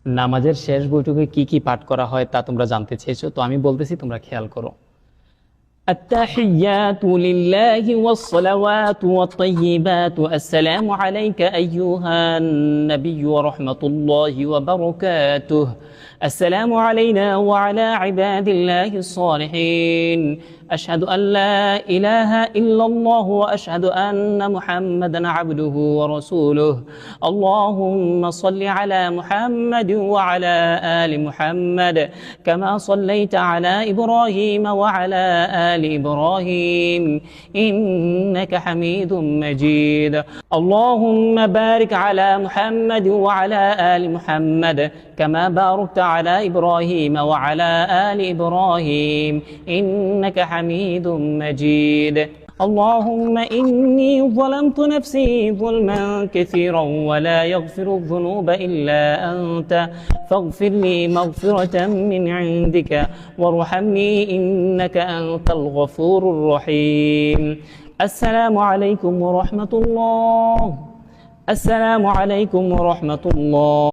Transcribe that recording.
নামাজের শেষ বৈঠকে কি কি পাঠ করা হয় তা তোমরা জানতে চেয়েছো, তো আমি বলতেছি, তোমরা খেয়াল করো। التحيات لله والصلوات والطيبات السلام عليك أيها النبي ورحمة الله وبركاته السلام علينا وعلى عباد الله الصالحين أشهد أن لا إله إلا الله وأشهد أن محمدا عبده ورسوله اللهم صل على محمد وعلى آل محمد كما صليت على إبراهيم وعلى آل إبراهيم إنك حميد مجيد اللهم بارك على محمد وعلى آل محمد كما باركت على إبراهيم وعلى آل إبراهيم إنك حميد مجيد اللهم إني ظلمت نفسي ظلما كثيرا ولا يغفر الذنوب إلا أنت فاغفر لي مغفرة من عندك وارحمني إنك أنت الغفور الرحيم السلام عليكم ورحمة الله السلام عليكم ورحمة الله